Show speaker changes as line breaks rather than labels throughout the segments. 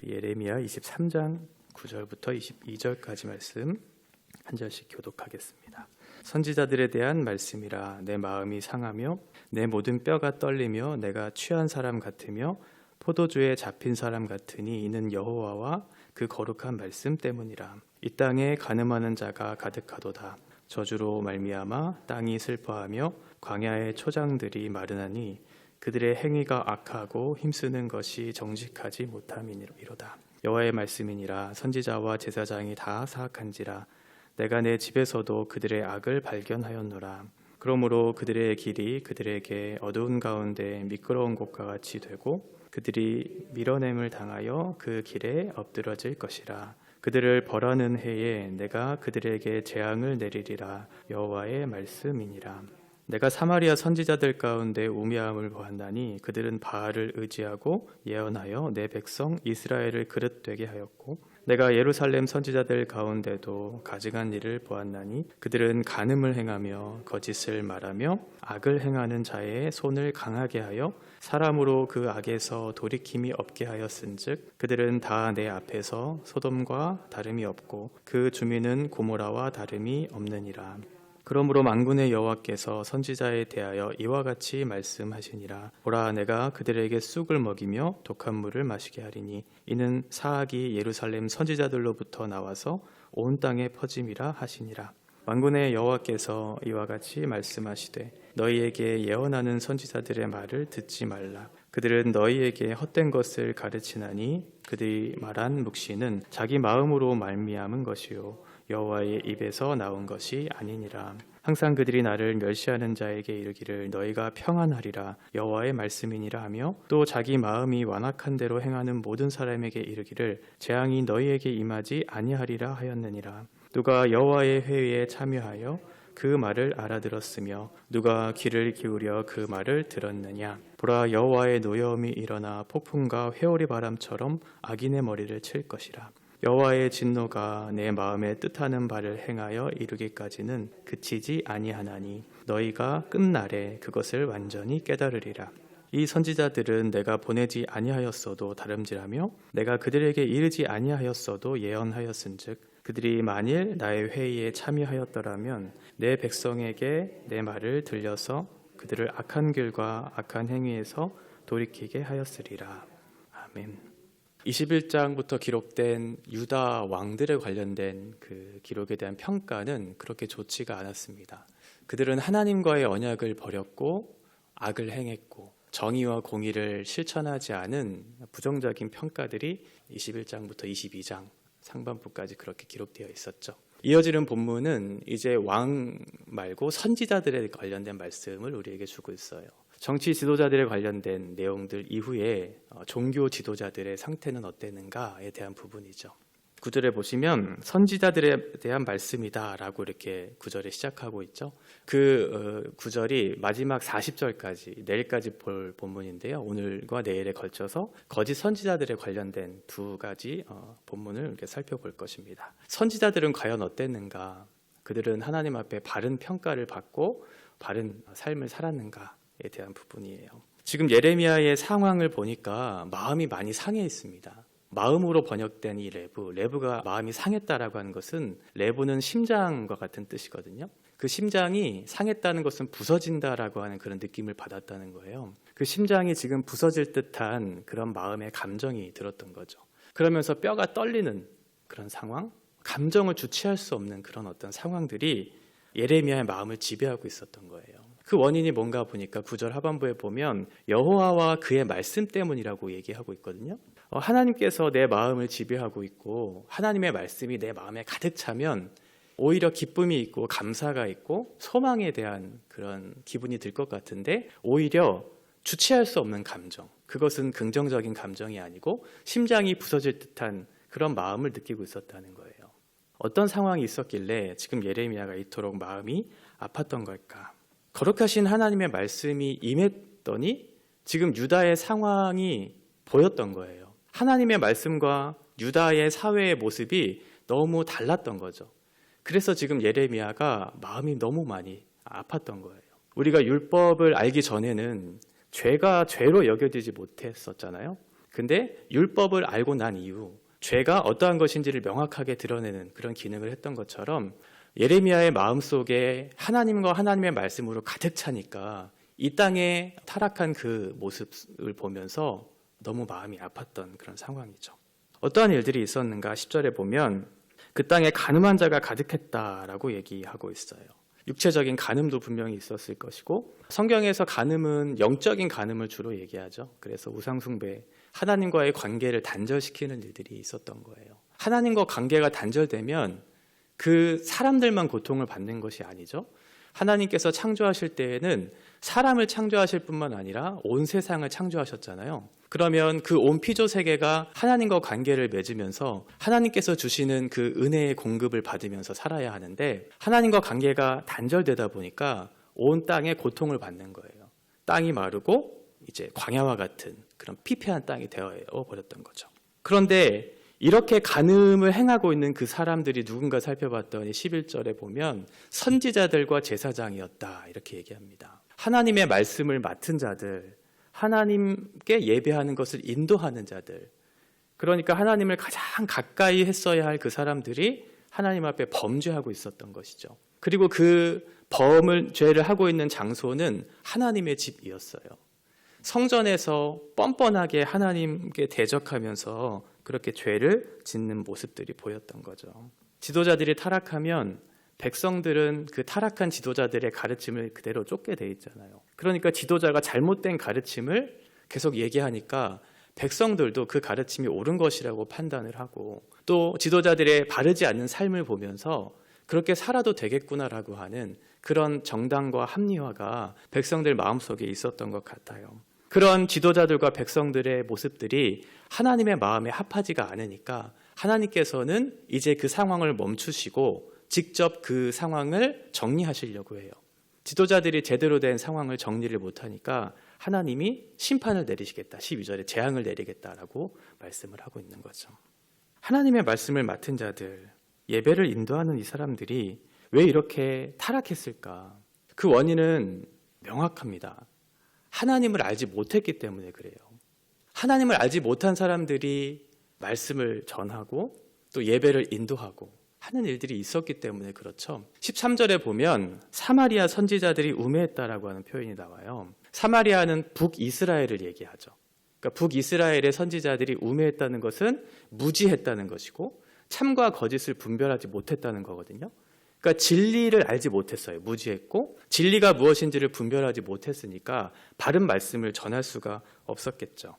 예레미야 23장 9절부터 22절까지 말씀 한 절씩 교독하겠습니다. 선지자들에 대한 말씀이라. 내 마음이 상하며 내 모든 뼈가 떨리며 내가 취한 사람 같으며 포도주에 잡힌 사람 같으니 이는 여호와와 그 거룩한 말씀 때문이라. 이 땅에 간음하는 자가 가득하도다. 저주로 말미암아 땅이 슬퍼하며 광야의 초장들이 마르나니 그들의 행위가 악하고 힘쓰는 것이 정직하지 못함이로다. 여호와의 말씀이니라. 선지자와 제사장이 다 사악한지라. 내가 내 집에서도 그들의 악을 발견하였노라. 그러므로 그들의 길이 그들에게 어두운 가운데 미끄러운 곳과 같이 되고 그들이 밀어냄을 당하여 그 길에 엎드러질 것이라. 그들을 벌하는 해에 내가 그들에게 재앙을 내리리라. 여호와의 말씀이니라. 내가 사마리아 선지자들 가운데 우매함을 보았나니 그들은 바알을 의지하고 예언하여 내 백성 이스라엘을 그릇되게 하였고 내가 예루살렘 선지자들 가운데도 가증한 일을 보았나니 그들은 간음을 행하며 거짓을 말하며 악을 행하는 자의 손을 강하게 하여 사람으로 그 악에서 돌이킴이 없게 하였은즉 그들은 다 내 앞에서 소돔과 다름이 없고 그 주민은 고모라와 다름이 없느니라. 그러므로 만군의 여호와께서 선지자에 대하여 이와 같이 말씀하시니라. 보라, 내가 그들에게 쑥을 먹이며 독한 물을 마시게 하리니 이는 사악이 예루살렘 선지자들로부터 나와서 온 땅에 퍼짐이라 하시니라. 만군의 여호와께서 이와 같이 말씀하시되 너희에게 예언하는 선지자들의 말을 듣지 말라. 그들은 너희에게 헛된 것을 가르치나니 그들이 말한 묵시는 자기 마음으로 말미암은 것이요 여호와의 입에서 나온 것이 아니니라. 항상 그들이 나를 멸시하는 자에게 이르기를 너희가 평안하리라 여호와의 말씀이니라 하며 또 자기 마음이 완악한 대로 행하는 모든 사람에게 이르기를 재앙이 너희에게 임하지 아니하리라 하였느니라. 누가 여호와의 회의에 참여하여 그 말을 알아들었으며 누가 귀를 기울여 그 말을 들었느냐. 보라, 여호와의 노여움이 일어나 폭풍과 회오리 바람처럼 악인의 머리를 칠 것이라. 여호와의 진노가 내 마음에 뜻하는 바를 행하여 이루기까지는 그치지 아니하나니 너희가 끝날에 그것을 완전히 깨달으리라. 이 선지자들은 내가 보내지 아니하였어도 다름질하며 내가 그들에게 이르지 아니하였어도 예언하였은즉 그들이 만일 나의 회의에 참여하였더라면 내 백성에게 내 말을 들려서 그들을 악한 길과 악한 행위에서 돌이키게 하였으리라. 아멘. 21장부터 기록된 유다 왕들에 관련된 그 기록에 대한 평가는 그렇게 좋지가 않았습니다. 그들은 하나님과의 언약을 버렸고 악을 행했고 정의와 공의를 실천하지 않은 부정적인 평가들이 21장부터 22장 상반부까지 그렇게 기록되어 있었죠. 이어지는 본문은 이제 왕 말고 선지자들에 관련된 말씀을 우리에게 주고 있어요. 정치 지도자들에 관련된 내용들 이후에 종교 지도자들의 상태는 어땠는가에 대한 부분이죠. 구절에 보시면 선지자들에 대한 말씀이다라고 이렇게 구절에 시작하고 있죠. 그 구절이 마지막 40절까지 내일까지 볼 본문인데요. 오늘과 내일에 걸쳐서 거짓 선지자들에 관련된 두 가지 본문을 이렇게 살펴볼 것입니다. 선지자들은 과연 어땠는가? 그들은 하나님 앞에 바른 평가를 받고 바른 삶을 살았는가? 에 대한 부분이에요. 지금 예레미야의 상황을 보니까 마음이 많이 상해 있습니다. 마음으로 번역된 이 레브가 마음이 상했다라고 하는 것은 레브는 심장과 같은 뜻이거든요. 그 심장이 상했다는 것은 부서진다라고 하는 그런 느낌을 받았다는 거예요. 그 심장이 지금 부서질 듯한 그런 마음의 감정이 들었던 거죠. 그러면서 뼈가 떨리는 그런 상황, 감정을 주체할 수 없는 그런 어떤 상황들이 예레미야의 마음을 지배하고 있었던 거예요. 그 원인이 뭔가 보니까 9절 하반부에 보면 여호와와 그의 말씀 때문이라고 얘기하고 있거든요. 하나님께서 내 마음을 지배하고 있고 하나님의 말씀이 내 마음에 가득 차면 오히려 기쁨이 있고 감사가 있고 소망에 대한 그런 기분이 들 것 같은데 오히려 주체할 수 없는 감정, 그것은 긍정적인 감정이 아니고 심장이 부서질 듯한 그런 마음을 느끼고 있었다는 거예요. 어떤 상황이 있었길래 지금 예레미야가 이토록 마음이 아팠던 걸까? 거룩하신 하나님의 말씀이 임했더니 지금 유다의 상황이 보였던 거예요. 하나님의 말씀과 유다의 사회의 모습이 너무 달랐던 거죠. 그래서 지금 예레미야가 마음이 너무 많이 아팠던 거예요. 우리가 율법을 알기 전에는 죄가 죄로 여겨지지 못했었잖아요. 근데 율법을 알고 난 이후 죄가 어떠한 것인지를 명확하게 드러내는 그런 기능을 했던 것처럼 예레미야의 마음속에 하나님과 하나님의 말씀으로 가득 차니까 이 땅에 타락한 그 모습을 보면서 너무 마음이 아팠던 그런 상황이죠. 어떠한 일들이 있었는가 10절에 보면 그 땅에 가늠한 자가 가득했다라고 얘기하고 있어요. 육체적인 간음도 분명히 있었을 것이고 성경에서 간음은 영적인 간음을 주로 얘기하죠. 그래서 우상숭배, 하나님과의 관계를 단절시키는 일들이 있었던 거예요. 하나님과 관계가 단절되면 그 사람들만 고통을 받는 것이 아니죠. 하나님께서 창조하실 때에는 사람을 창조하실 뿐만 아니라 온 세상을 창조하셨잖아요. 그러면 그 온 피조 세계가 하나님과 관계를 맺으면서 하나님께서 주시는 그 은혜의 공급을 받으면서 살아야 하는데 하나님과 관계가 단절되다 보니까 온 땅에 고통을 받는 거예요. 땅이 마르고 이제 광야와 같은 그런 피폐한 땅이 되어 버렸던 거죠. 그런데 이렇게 간음을 행하고 있는 그 사람들이 누군가 살펴봤더니 11절에 보면 선지자들과 제사장이었다 이렇게 얘기합니다. 하나님의 말씀을 맡은 자들, 하나님께 예배하는 것을 인도하는 자들, 그러니까 하나님을 가장 가까이 했어야 할 그 사람들이 하나님 앞에 범죄하고 있었던 것이죠. 그리고 그 죄를 하고 있는 장소는 하나님의 집이었어요. 성전에서 뻔뻔하게 하나님께 대적하면서 그렇게 죄를 짓는 모습들이 보였던 거죠. 지도자들이 타락하면 백성들은 그 타락한 지도자들의 가르침을 그대로 쫓게 돼 있잖아요. 그러니까 지도자가 잘못된 가르침을 계속 얘기하니까 백성들도 그 가르침이 옳은 것이라고 판단을 하고 또 지도자들의 바르지 않는 삶을 보면서 그렇게 살아도 되겠구나라고 하는 그런 정당과 합리화가 백성들 마음속에 있었던 것 같아요. 그런 지도자들과 백성들의 모습들이 하나님의 마음에 합하지가 않으니까 하나님께서는 이제 그 상황을 멈추시고 직접 그 상황을 정리하시려고 해요. 지도자들이 제대로 된 상황을 정리를 못하니까 하나님이 심판을 내리시겠다. 12절에 재앙을 내리겠다라고 말씀을 하고 있는 거죠. 하나님의 말씀을 맡은 자들, 예배를 인도하는 이 사람들이 왜 이렇게 타락했을까? 그 원인은 명확합니다. 하나님을 알지 못했기 때문에 그래요. 하나님을 알지 못한 사람들이 말씀을 전하고 또 예배를 인도하고 하는 일들이 있었기 때문에 그렇죠. 13절에 보면 사마리아 선지자들이 우매했다라고 하는 표현이 나와요. 사마리아는 북이스라엘을 얘기하죠. 그러니까 북이스라엘의 선지자들이 우매했다는 것은 무지했다는 것이고 참과 거짓을 분별하지 못했다는 거거든요. 그러니까 진리를 알지 못했어요. 무지했고 진리가 무엇인지를 분별하지 못했으니까 바른 말씀을 전할 수가 없었겠죠.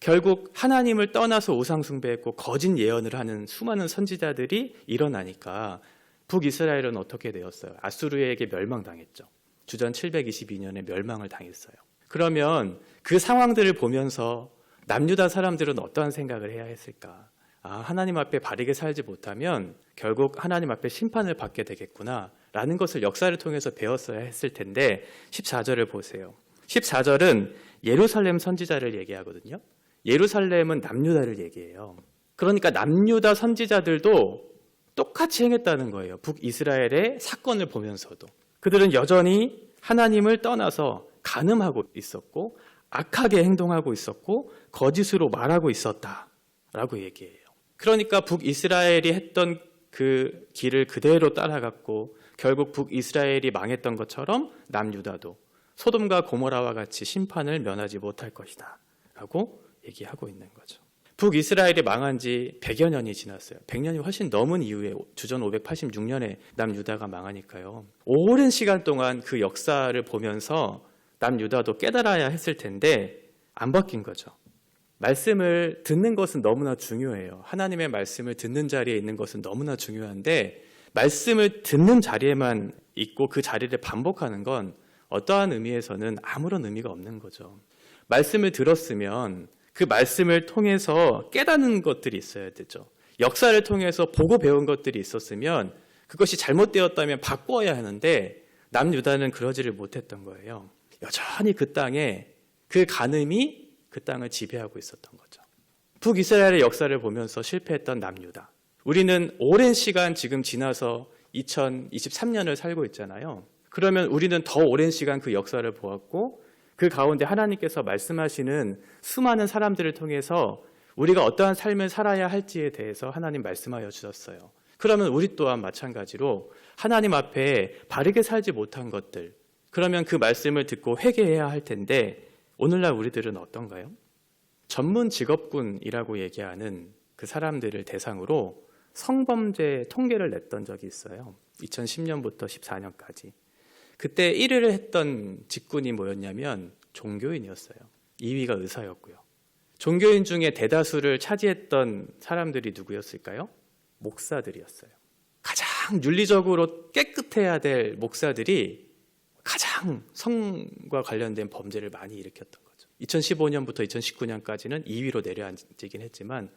결국 하나님을 떠나서 우상숭배했고 거짓 예언을 하는 수많은 선지자들이 일어나니까 북이스라엘은 어떻게 되었어요? 아수르에게 멸망당했죠. 주전 722년에 멸망을 당했어요. 그러면 그 상황들을 보면서 남유다 사람들은 어떠한 생각을 해야 했을까? 하나님 앞에 바르게 살지 못하면 결국 하나님 앞에 심판을 받게 되겠구나 라는 것을 역사를 통해서 배웠어야 했을 텐데 14절을 보세요. 14절은 예루살렘 선지자를 얘기하거든요. 예루살렘은 남유다를 얘기해요. 그러니까 남유다 선지자들도 똑같이 행했다는 거예요. 북이스라엘의 사건을 보면서도. 그들은 여전히 하나님을 떠나서 간음하고 있었고 악하게 행동하고 있었고 거짓으로 말하고 있었다라고 얘기해요. 그러니까 북이스라엘이 했던 그 길을 그대로 따라갔고 결국 북이스라엘이 망했던 것처럼 남유다도 소돔과 고모라와 같이 심판을 면하지 못할 것이다 라고 얘기하고 있는 거죠. 북이스라엘이 망한 지 100여 년이 지났어요. 100년이 훨씬 넘은 이후에 주전 586년에 남유다가 망하니까요. 오랜 시간 동안 그 역사를 보면서 남유다도 깨달아야 했을 텐데 안 바뀐 거죠. 말씀을 듣는 것은 너무나 중요해요. 하나님의 말씀을 듣는 자리에 있는 것은 너무나 중요한데 말씀을 듣는 자리에만 있고 그 자리를 반복하는 건 어떠한 의미에서는 아무런 의미가 없는 거죠. 말씀을 들었으면 그 말씀을 통해서 깨닫는 것들이 있어야 되죠. 역사를 통해서 보고 배운 것들이 있었으면 그것이 잘못되었다면 바꾸어야 하는데 남유다는 그러지를 못했던 거예요. 여전히 그 땅에 그 간음이 그 땅을 지배하고 있었던 거죠. 북이스라엘의 역사를 보면서 실패했던 남유다. 우리는 오랜 시간 지금 지나서 2023년을 살고 있잖아요. 그러면 우리는 더 오랜 시간 그 역사를 보았고 그 가운데 하나님께서 말씀하시는 수많은 사람들을 통해서 우리가 어떠한 삶을 살아야 할지에 대해서 하나님 말씀하여 주셨어요. 그러면 우리 또한 마찬가지로 하나님 앞에 바르게 살지 못한 것들, 그러면 그 말씀을 듣고 회개해야 할 텐데 오늘날 우리들은 어떤가요? 전문 직업군이라고 얘기하는 그 사람들을 대상으로 성범죄 통계를 냈던 적이 있어요. 2010년부터 14년까지. 그때 1위를 했던 직군이 뭐였냐면 종교인이었어요. 2위가 의사였고요. 종교인 중에 대다수를 차지했던 사람들이 누구였을까요? 목사들이었어요. 가장 윤리적으로 깨끗해야 될 목사들이 가장 성과 관련된 범죄를 많이 일으켰던 거죠. 2015년부터 2019년까지는 2위로 내려앉긴 했지만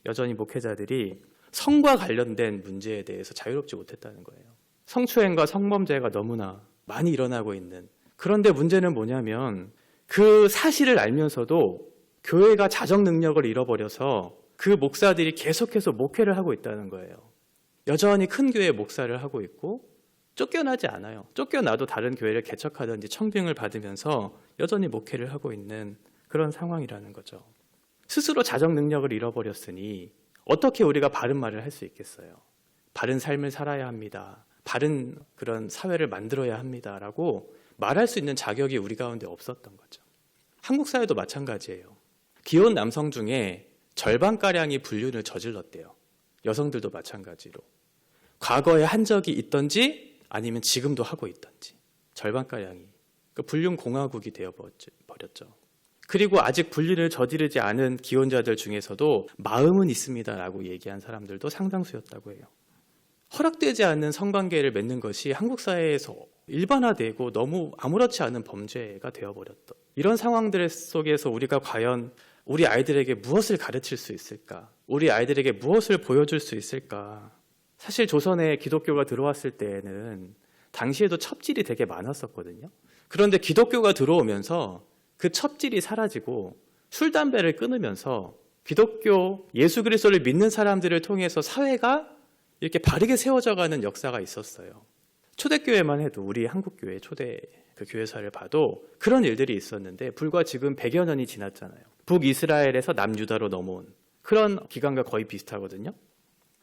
여전히 목회자들이 성과 관련된 문제에 대해서 자유롭지 못했다는 거예요. 성추행과 성범죄가 너무나 많이 일어나고 있는. 그런데 문제는 뭐냐면 그 사실을 알면서도 교회가 자정 능력을 잃어버려서 그 목사들이 계속해서 목회를 하고 있다는 거예요. 여전히 큰 교회 목사를 하고 있고 쫓겨나지 않아요. 쫓겨나도 다른 교회를 개척하든지 청빙을 받으면서 여전히 목회를 하고 있는 그런 상황이라는 거죠. 스스로 자정 능력을 잃어버렸으니 어떻게 우리가 바른 말을 할 수 있겠어요? 바른 삶을 살아야 합니다. 바른 그런 사회를 만들어야 합니다라고 말할 수 있는 자격이 우리 가운데 없었던 거죠. 한국 사회도 마찬가지예요. 기혼 남성 중에 절반가량이 불륜을 저질렀대요. 여성들도 마찬가지로. 과거에 한 적이 있던지 아니면 지금도 하고 있던지. 절반가량이. 그러니까 불륜 공화국이 되어버렸죠. 그리고 아직 불륜을 저지르지 않은 기혼자들 중에서도 마음은 있습니다라고 얘기한 사람들도 상당수였다고 해요. 허락되지 않는 성관계를 맺는 것이 한국 사회에서 일반화되고 너무 아무렇지 않은 범죄가 되어버렸다. 이런 상황들 속에서 우리가 과연 우리 아이들에게 무엇을 가르칠 수 있을까? 우리 아이들에게 무엇을 보여줄 수 있을까? 사실 조선에 기독교가 들어왔을 때에는 당시에도 첩질이 되게 많았었거든요. 그런데 기독교가 들어오면서 그 첩질이 사라지고 술, 담배를 끊으면서 기독교, 예수 그리스도를 믿는 사람들을 통해서 사회가 이렇게 바르게 세워져가는 역사가 있었어요. 초대교회만 해도 우리 한국교회 초대 그 교회사를 봐도 그런 일들이 있었는데 불과 지금 100여 년이 지났잖아요. 북이스라엘에서 남유다로 넘어온 그런 기간과 거의 비슷하거든요.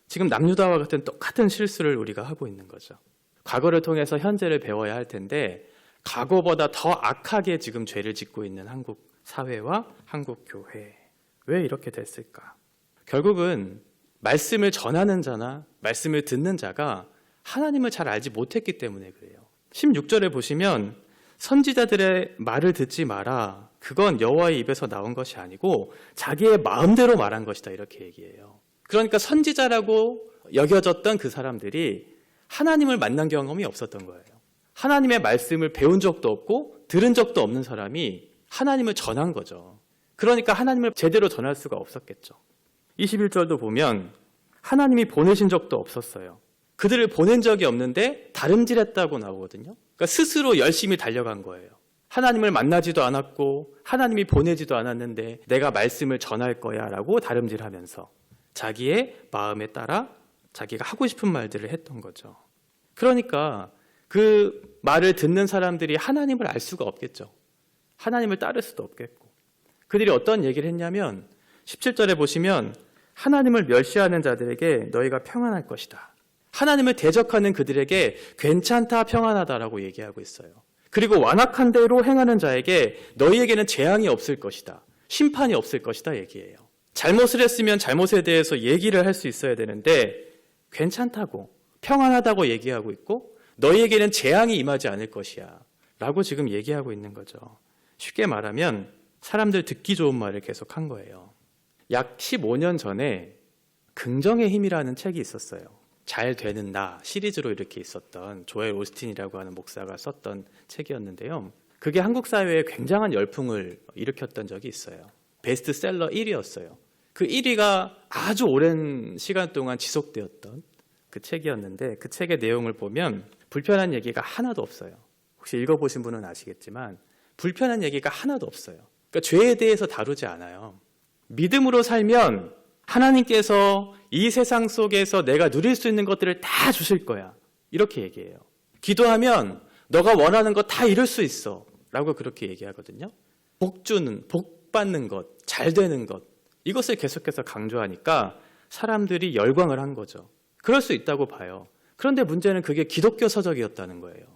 지금 남유다와 같은 똑같은 실수를 우리가 하고 있는 거죠. 과거를 통해서 현재를 배워야 할 텐데 과거보다 더 악하게 지금 죄를 짓고 있는 한국 사회와 한국 교회. 왜 이렇게 됐을까? 결국은 말씀을 전하는 자나 말씀을 듣는 자가 하나님을 잘 알지 못했기 때문에 그래요. 16절에 보시면 선지자들의 말을 듣지 마라. 그건 여호와의 입에서 나온 것이 아니고 자기의 마음대로 말한 것이다. 이렇게 얘기해요. 그러니까 선지자라고 여겨졌던 그 사람들이 하나님을 만난 경험이 없었던 거예요. 하나님의 말씀을 배운 적도 없고 들은 적도 없는 사람이 하나님을 전한 거죠. 그러니까 하나님을 제대로 전할 수가 없었겠죠. 21절도 보면 하나님이 보내신 적도 없었어요. 그들을 보낸 적이 없는데 다름질했다고 나오거든요. 그러니까 스스로 열심히 달려간 거예요. 하나님을 만나지도 않았고 하나님이 보내지도 않았는데 내가 말씀을 전할 거야 라고 다름질하면서 자기의 마음에 따라 자기가 하고 싶은 말들을 했던 거죠. 그러니까 그 말을 듣는 사람들이 하나님을 알 수가 없겠죠. 하나님을 따를 수도 없겠고. 그들이 어떤 얘기를 했냐면 17절에 보시면 하나님을 멸시하는 자들에게 너희가 평안할 것이다. 하나님을 대적하는 그들에게 괜찮다, 평안하다라고 얘기하고 있어요. 그리고 완악한 대로 행하는 자에게 너희에게는 재앙이 없을 것이다. 심판이 없을 것이다 얘기해요. 잘못을 했으면 잘못에 대해서 얘기를 할 수 있어야 되는데 괜찮다고, 평안하다고 얘기하고 있고 너희에게는 재앙이 임하지 않을 것이야 라고 지금 얘기하고 있는 거죠. 쉽게 말하면 사람들 듣기 좋은 말을 계속 한 거예요. 약 15년 전에 긍정의 힘이라는 책이 있었어요. 잘 되는 나 시리즈로 이렇게 있었던 조엘 오스틴이라고 하는 목사가 썼던 책이었는데요. 그게 한국 사회에 굉장한 열풍을 일으켰던 적이 있어요. 베스트셀러 1위였어요. 그 1위가 아주 오랜 시간 동안 지속되었던 그 책이었는데 그 책의 내용을 보면 불편한 얘기가 하나도 없어요. 혹시 읽어보신 분은 아시겠지만 불편한 얘기가 하나도 없어요. 그러니까 죄에 대해서 다루지 않아요. 믿음으로 살면 하나님께서 이 세상 속에서 내가 누릴 수 있는 것들을 다 주실 거야. 이렇게 얘기해요. 기도하면 너가 원하는 거 다 이룰 수 있어. 라고 그렇게 얘기하거든요. 복 주는, 복 받는 것, 잘 되는 것, 이것을 계속해서 강조하니까 사람들이 열광을 한 거죠. 그럴 수 있다고 봐요. 그런데 문제는 그게 기독교 서적이었다는 거예요.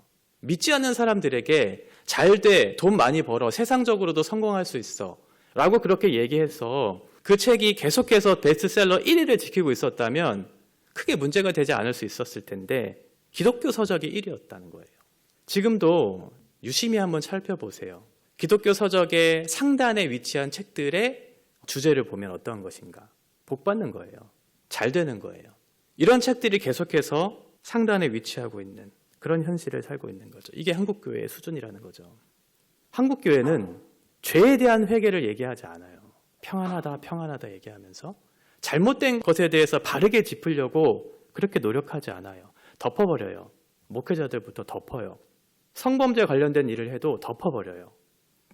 믿지 않는 사람들에게 잘 돼, 돈 많이 벌어, 세상적으로도 성공할 수 있어 라고 그렇게 얘기해서 그 책이 계속해서 베스트셀러 1위를 지키고 있었다면 크게 문제가 되지 않을 수 있었을 텐데 기독교 서적이 1위였다는 거예요. 지금도 유심히 한번 살펴보세요. 기독교 서적의 상단에 위치한 책들의 주제를 보면 어떤 것인가? 복 받는 거예요. 잘 되는 거예요. 이런 책들이 계속해서 상단에 위치하고 있는 그런 현실을 살고 있는 거죠. 이게 한국교회의 수준이라는 거죠. 한국교회는 죄에 대한 회개를 얘기하지 않아요. 평안하다, 평안하다 얘기하면서 잘못된 것에 대해서 바르게 짚으려고 그렇게 노력하지 않아요. 덮어버려요. 목회자들부터 덮어요. 성범죄 관련된 일을 해도 덮어버려요.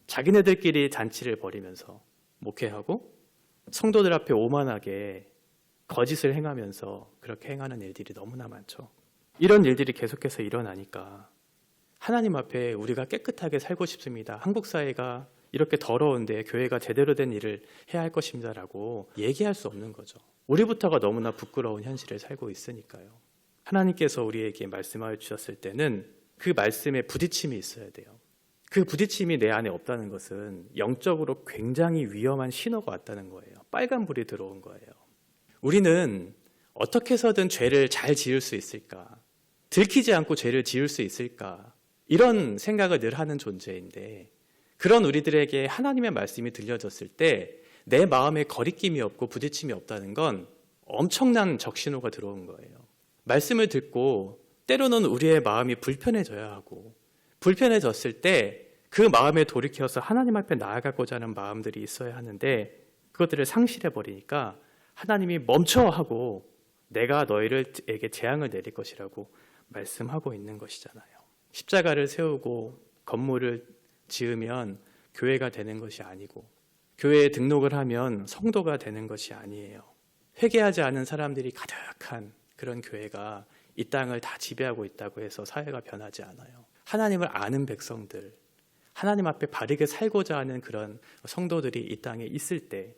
자기네들끼리 잔치를 벌이면서 목회하고 성도들 앞에 오만하게 거짓을 행하면서 그렇게 행하는 일들이 너무나 많죠. 이런 일들이 계속해서 일어나니까 하나님 앞에 우리가 깨끗하게 살고 싶습니다. 한국 사회가 이렇게 더러운데 교회가 제대로 된 일을 해야 할 것입니다라고 얘기할 수 없는 거죠. 우리부터가 너무나 부끄러운 현실을 살고 있으니까요. 하나님께서 우리에게 말씀하여 주셨을 때는 그 말씀에 부딪힘이 있어야 돼요. 그 부딪힘이 내 안에 없다는 것은 영적으로 굉장히 위험한 신호가 왔다는 거예요. 빨간불이 들어온 거예요. 우리는 어떻게 해서든 죄를 잘 지을 수 있을까? 들키지 않고 죄를 지을 수 있을까? 이런 생각을 늘 하는 존재인데 그런 우리들에게 하나님의 말씀이 들려졌을 때 내 마음에 거리낌이 없고 부딪힘이 없다는 건 엄청난 적신호가 들어온 거예요. 말씀을 듣고 때로는 우리의 마음이 불편해져야 하고 불편해졌을 때 그 마음에 돌이켜서 하나님 앞에 나아가고자 하는 마음들이 있어야 하는데 그것들을 상실해버리니까 하나님이 멈춰 하고 내가 너희에게 재앙을 내릴 것이라고 말씀하고 있는 것이잖아요. 십자가를 세우고 건물을 지으면 교회가 되는 것이 아니고 교회에 등록을 하면 성도가 되는 것이 아니에요. 회개하지 않은 사람들이 가득한 그런 교회가 이 땅을 다 지배하고 있다고 해서 사회가 변하지 않아요. 하나님을 아는 백성들, 하나님 앞에 바르게 살고자 하는 그런 성도들이 이 땅에 있을 때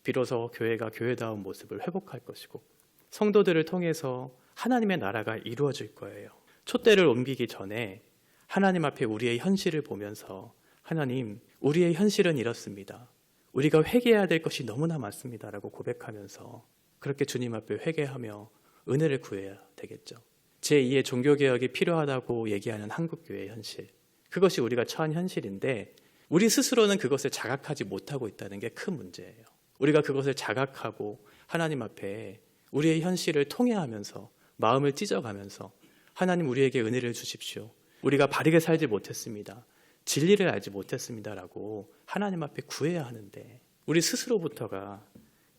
비로소 교회가 교회다운 모습을 회복할 것이고 성도들을 통해서 하나님의 나라가 이루어질 거예요. 촛대를 옮기기 전에 하나님 앞에 우리의 현실을 보면서 하나님, 우리의 현실은 이렇습니다. 우리가 회개해야 될 것이 너무나 많습니다. 라고 고백하면서 그렇게 주님 앞에 회개하며 은혜를 구해야 되겠죠. 제2의 종교개혁이 필요하다고 얘기하는 한국교회의 현실. 그것이 우리가 처한 현실인데 우리 스스로는 그것을 자각하지 못하고 있다는 게 큰 문제예요. 우리가 그것을 자각하고 하나님 앞에 우리의 현실을 통회하면서 마음을 찢어가면서 하나님 우리에게 은혜를 주십시오. 우리가 바르게 살지 못했습니다. 진리를 알지 못했습니다라고 하나님 앞에 구해야 하는데 우리 스스로부터가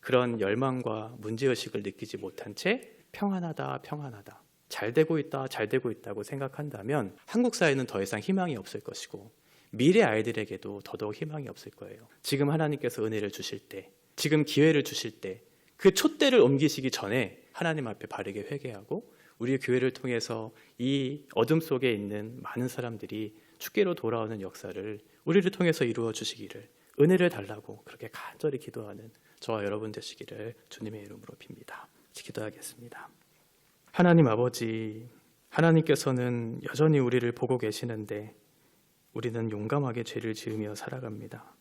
그런 열망과 문제의식을 느끼지 못한 채 평안하다, 평안하다, 잘 되고 있다, 잘 되고 있다고 생각한다면 한국 사회는 더 이상 희망이 없을 것이고 미래 아이들에게도 더더욱 희망이 없을 거예요. 지금 하나님께서 은혜를 주실 때, 지금 기회를 주실 때 그 촛대를 옮기시기 전에 하나님 앞에 바르게 회개하고 우리 교회를 통해서 이 어둠 속에 있는 많은 사람들이 주께로 돌아오는 역사를 우리를 통해서 이루어 주시기를 은혜를 달라고 그렇게 간절히 기도하는 저와 여러분 되시기를 주님의 이름으로 빕니다. 기도하겠습니다. 하나님 아버지, 하나님께서는 여전히 우리를 보고 계시는데 우리는 용감하게 죄를 지으며 살아갑니다.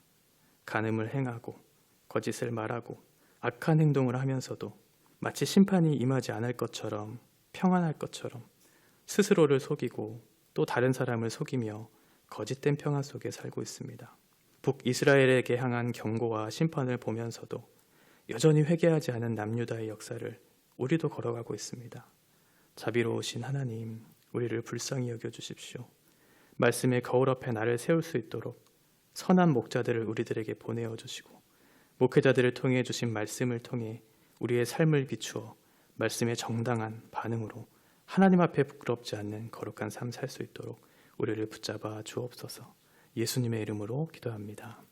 간음을 행하고 거짓을 말하고 악한 행동을 하면서도 마치 심판이 임하지 않을 것처럼 평안할 것처럼 스스로를 속이고 또 다른 사람을 속이며 거짓된 평안 속에 살고 있습니다. 북이스라엘에게 향한 경고와 심판을 보면서도 여전히 회개하지 않은 남유다의 역사를 우리도 걸어가고 있습니다. 자비로우신 하나님, 우리를 불쌍히 여겨주십시오. 말씀의 거울 앞에 나를 세울 수 있도록 선한 목자들을 우리들에게 보내어 주시고 목회자들을 통해 주신 말씀을 통해 우리의 삶을 비추어 말씀의 정당한 반응으로 하나님 앞에 부끄럽지 않는 거룩한 삶 살 수 있도록 우리를 붙잡아 주옵소서. 예수님의 이름으로 기도합니다.